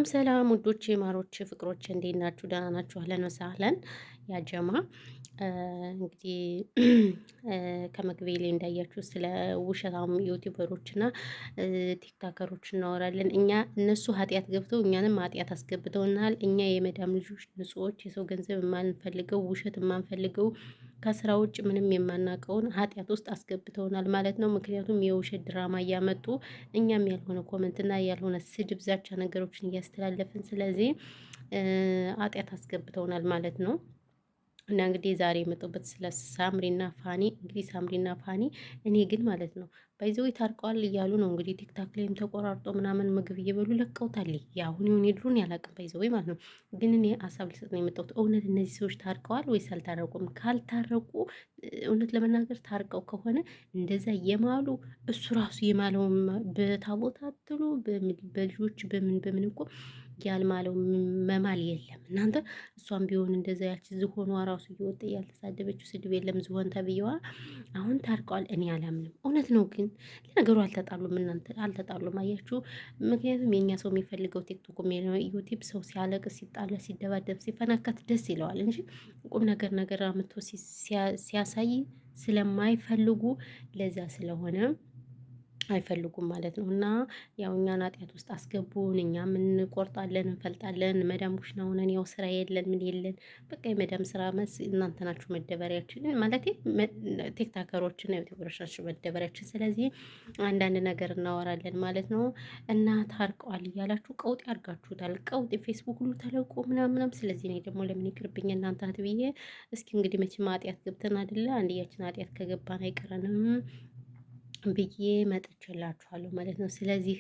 ሰላም ውዶቼ ማሮቼ ፍቅሮቼ እንዴት ናችሁ? ደህና ናችሁ? አህለን ወሰህለን ያጀማ እንግዲህ ከመግቢያ ላይ እንዳያችሁ ስለ ውሸታም ዩቲዩበሮች እና ቲክታከሮች እናወራለን። እነሱ ኃጢአት ገብተው እኛንም ኃጢአት አስገብተውናል። እኛ የመዳም ልጆች ንጹዎች፣ የሰው ገንዘብ የማንፈልገው፣ ውሸት የማንፈልገው፣ ከስራ ውጭ ምንም የማናውቀውን ኃጢአት ውስጥ አስገብተውናል ማለት ነው። ምክንያቱም የውሸት ድራማ እያመጡ እኛም ያልሆነ ኮመንት እና ያልሆነ ስድብ፣ ዛቻ ነገሮችን እያስተላለፍን ስለዚህ ኃጢአት አስገብተውናል ማለት ነው። እና እንግዲህ ዛሬ የመጡበት ስለ ሳምሪና ፋኒ እንግዲህ ሳምሪና ፋኒ እኔ ግን ማለት ነው ባይዘው ታርቀዋል እያሉ ነው እንግዲህ ቲክታክ ላይም ተቆራርጦ ምናምን ምግብ እየበሉ ለቀውታል። ያሁን ይሁን የድሮን ያላቅም ባይዘው ማለት ነው። ግን እኔ ሀሳብ ልሰጥ ነው የመጣሁት። እውነት እነዚህ ሰዎች ታርቀዋል ወይስ አልታረቁም? ካልታረቁ እውነት ለመናገር ታርቀው ከሆነ እንደዛ የማሉ እሱ ራሱ የማለውም በታቦታት ትሉ በልጆች በምን እኮ ያልማለው መማል የለም እናንተ። እሷም ቢሆን እንደዛ ያች ዝሆኗ ራሱ እየወጣ ያልተሳደበችው ስድብ የለም ዝሆን ተብዬዋ። አሁን ታርቀዋል እኔ አላምንም። እውነት ነው ግን ለነገሩ አልተጣሉም። እናንተ አልተጣሉም አያችሁ። ምክንያቱም የእኛ ሰው የሚፈልገው ቲክቶክ ዩቲዩብ ሰው ሲያለቅስ ሲጣላ ሲደባደብ ሲፈናከት ደስ ይለዋል እንጂ ቁም ነገር አምጥቶ ሲያሳይ ስለማይፈልጉ ለዛ ስለሆነ አይፈልጉም ማለት ነው። እና ያው እኛን ኃጢአት ውስጥ አስገቡን። እኛም እንቆርጣለን እንፈልጣለን። መዳም ኩሽና ሆነን ያው ስራ የለን ምን የለን በቃ የመዳም ስራ መስ እናንተ ናችሁ መደበሪያችን ማለት ቲክታከሮችን ዩቲዩበሮች ናችሁ መደበሪያችን። ስለዚህ አንዳንድ ነገር እናወራለን ማለት ነው። እና ታርቀዋል እያላችሁ ቀውጥ ያርጋችሁታል። ቀውጥ ፌስቡክ ሁሉ ተለቆ ምናምናም። ስለዚህ እኔ ደግሞ ለምን ይቅርብኝ እናንተ ብዬ እስኪ እንግዲህ መቼም ኃጢአት ገብተን አይደለ አንድያችን ኃጢአት ከገባን አይቀረንም ብዬ መጥቼላችኋለሁ ማለት ነው። ስለዚህ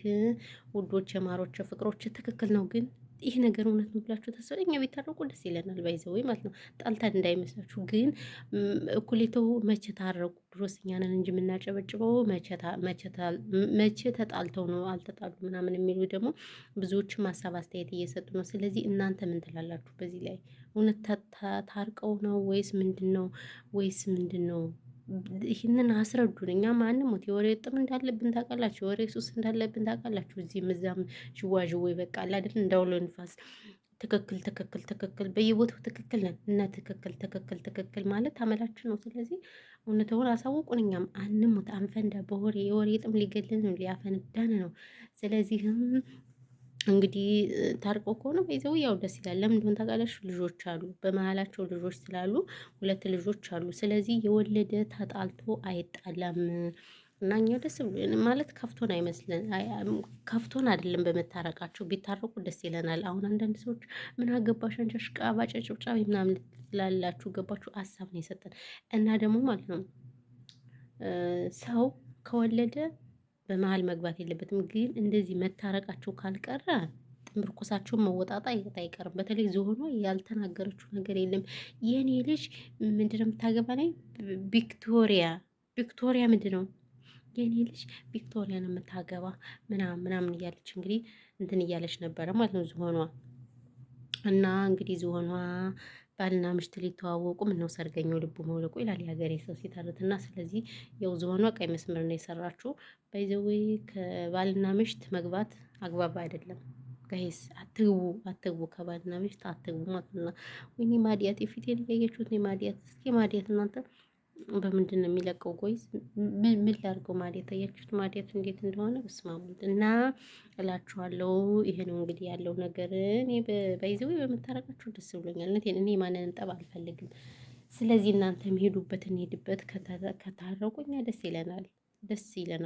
ውዶች፣ የማሮች፣ ፍቅሮች ትክክል ነው። ግን ይህ ነገር እውነት ነው ብላችሁ ተስፋ እኛ ቢታረቁ ደስ ይለናል። ባይዘው ማለት ነው። ጣልታን እንዳይመስላችሁ። ግን እኩሌታው መቼ ታረቁ? ድሮስ እኛ ነን እንጂ የምናጨበጭበው መቼ ተጣልተው ነው አልተጣሉ ምናምን የሚሉ ደግሞ ብዙዎችም ሀሳብ አስተያየት እየሰጡ ነው። ስለዚህ እናንተ ምን ትላላችሁ በዚህ ላይ? እውነት ታርቀው ነው ወይስ ምንድን ነው? ምንድን ነው? ይህንን አስረዱን። እኛ ማንም ሞት የወሬ ጥም እንዳለብን ታውቃላችሁ፣ የወሬ ሱስ እንዳለብን ታውቃላችሁ። እዚህም እዛም ዥዋዥዌ በቃ አይደል እንዳውሎ ንፋስ። ትክክል በየቦታው ትክክል ነን እና ትክክል ማለት አመላችን ነው። ስለዚህ እውነታውን አሳውቁን። እኛም አንሞት አንፈንዳ። በወሬ የወሬ ጥም ሊገልን ሊያፈነዳን ነው። ስለዚህም እንግዲህ ታርቆ ከሆነ በይዘው ያው ደስ ይላል። ለምን እንደሆነ ታውቃላችሁ? ልጆች አሉ በመሀላቸው ልጆች ስላሉ 2 ልጆች አሉ። ስለዚህ የወለደ ተጣልቶ አይጣላም። እና እኛ ደስ ብሎ ማለት ከፍቶን አይመስለን ከፍቶን አይደለም በመታረቃቸው። ቢታረቁ ደስ ይለናል። አሁን አንዳንድ ሰዎች ምን አገባሽ አንቺ አሽቃባጭ ጭብጫቢ ምናምን ትላላችሁ። ገባችሁ? ሀሳብ ነው የሰጠን እና ደግሞ ማለት ነው ሰው ከወለደ በመሀል መግባት የለበትም። ግን እንደዚህ መታረቃቸው ካልቀረ ምርኩሳቸውን መወጣጣ አይቀርም። በተለይ ዝሆኗ ያልተናገረችው ነገር የለም። የኔ ልጅ ምንድነው የምታገባ ላይ ቪክቶሪያ ምንድን ነው የኔ ልጅ ቪክቶሪያ ነው የምታገባ ምናምን እያለች እንግዲህ እንትን እያለች ነበረ ማለት ነው ዝሆኗ። እና እንግዲህ ዝሆኗ ባልና ምሽት ሊተዋወቁ ምነው ሰርገኛው ልቡ መውለቁ ይላል የሀገሬ ሰው ሲተርት። እና ስለዚህ ያው ዝሆኗ ቀይ መስመር ነው የሰራችው። ባይዘዌ ከባልና ምሽት መግባት አግባብ አይደለም። ጋይስ አትግቡ ከባልና ምሽት አትግቡ ማለት ነው። ወይኔ ማዲያት የፊቴን እያያችሁት ነው። ማዲያት እስኪ ማዲያት እናንተ በምንድን ነው የሚለቀው? ጎይስ ምን ላድርገው? ማዲያት አያችሁት? ማዲያት እንዴት እንደሆነ በስማሙት እና እላችኋለሁ። ይሄ ነው እንግዲህ ያለው ነገር። እኔ በይዘው በመታረቃችሁ ደስ ብሎኛል። እኔ ማንንም ጠብ አልፈልግም። ስለዚህ እናንተ የሚሄዱበት እንሄድበት። ከታረቁኛ ደስ ይለናል።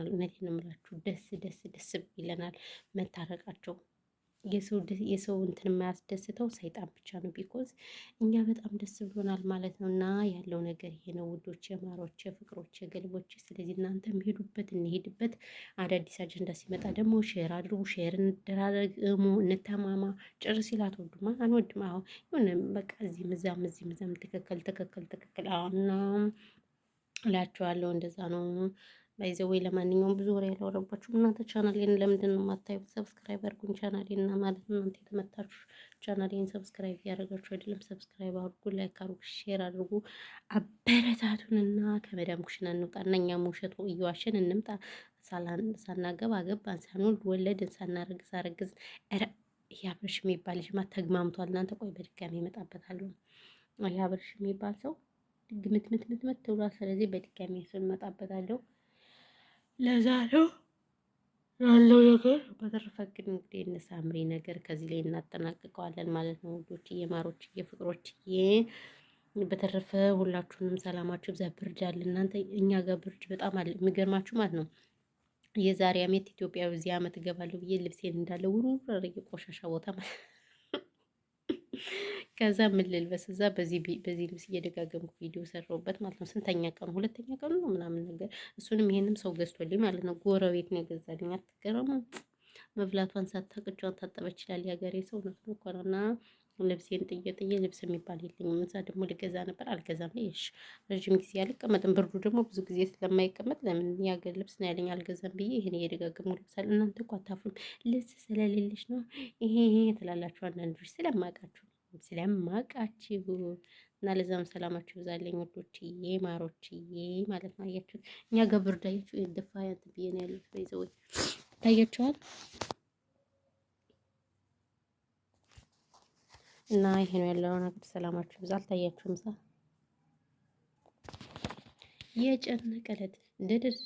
እውነቴን ነው የምላችሁ። ደስ ይለናል መታረቃቸው። የሰው እንትን የማያስደስተው ሰይጣን ብቻ ነው። ቢኮዝ እኛ በጣም ደስ ብሎናል ማለት ነው። እና ያለው ነገር ይሄ ነው ውዶች፣ የማሮች፣ የፍቅሮች፣ የገልቦች። ስለዚህ እናንተ የሚሄዱበት እንሄድበት። አዳዲስ አጀንዳ ሲመጣ ደግሞ ሼር አድርጉ። ሼር እንደራረግ፣ እንተማማ። ጭር ሲል አትወዱማ አንወድም። አሁን የሆነ በቃ እዚህም እዛም ትክክል እና እላችኋለሁ። እንደዛ ነው ባይዘዌ። ለማንኛውም ብዙ ወሬ ያላወራባችሁ እናንተ ቻናሌን ለምንድን ነው የማታዩት? ሰብስክራይብ አድርጉኝ ቻናሌን እና ማለት ነው። እናንተ የተመታችሁ ቻናሌን ሰብስክራይብ እያደረጋችሁ አይደለም? ሰብስክራይብ አድርጉ፣ ላይክ አድርጉ፣ ሼር አድርጉ። አበረታቱንና ከመዳም ኩሽና እንውጣ እና እኛም ውሸት እየዋሸን እንምጣ። ሳናገባ ገባን፣ ሳንወልድ ወለድን፣ ሳናረግዝ አረግዝን። ይሄ አብርሽ የሚባል ልጅማ ተግማምቷል። እናንተ ቆይ በድጋሚ እመጣበታለሁ። ይሄ አብርሽ የሚባል ሰው ግምት ብሏል። ስለዚህ በድጋሚ እሱን እመጣበታለሁ። ለዛሬው ያለው ነገር በተረፈ ግን እንግዲህ እነ ሳምሪ ነገር ከዚህ ላይ እናጠናቅቀዋለን ማለት ነው ውዶችዬ፣ ማሮችዬ፣ ፍቅሮችዬ። በተረፈ ሁላችሁንም ሰላማችሁ ብዛ። ብርድ አለ እናንተ፣ እኛ ጋር ብርድ በጣም አለ። የሚገርማችሁ ማለት ነው የዛሬ አመት ኢትዮጵያ በዚህ አመት እገባለሁ ብዬ ልብሴን እንዳለ ውሩር አድርጌ ቆሻሻ ቦታ ማለት ከዛ ምን ልልበስ እዛ በዚህ ልብስ እየደጋገምኩ ቪዲዮ ሰራሁበት ማለት ነው። ስንተኛ ቀኑ? ሁለተኛ ቀኑ ነው ምናምን ነገር። እሱንም ይሄንም ሰው ገዝቶልኝ ማለት ነው። ጎረቤት ነው የገዛልኝ። አትገረሙ? መብላቷን ሳታውቅ እጇን ታጠበ ይችላል የሀገሬ ሰው ነው እኮ ነው። እና ልብሴን ጥዬ ልብስ የሚባል የለኝም። እዛ ደግሞ ልገዛ ነበር አልገዛም። ይሽ ረዥም ጊዜ አልቀመጥም። ብርዱ ደግሞ ብዙ ጊዜ ስለማይቀመጥ ለምን የሀገር ልብስ ነው ያለኝ አልገዛም ብዬ ይሄን እየደጋገሙ ልብሳል። እናንተ እኮ አታፍሩም? ልብስ ስለሌለሽ ነው ይሄ ትላላችሁ አንዳንዶች። ስለማቃችሁ እና ለዛም ሰላማችሁ ይብዛልኝ ወዶችዬ ማሮችዬ ማለት ነው። አያችሁት እኛ ጋር ብርድ አያችሁ የደፋ ያንተ ብዬ ነው ያሉት በይዘዎች ታያችኋል። እና ይሄ ነው ያለው ነገር። ሰላማችሁ ይብዛ። አልታያችሁም? የጨነቀለት እንደደስ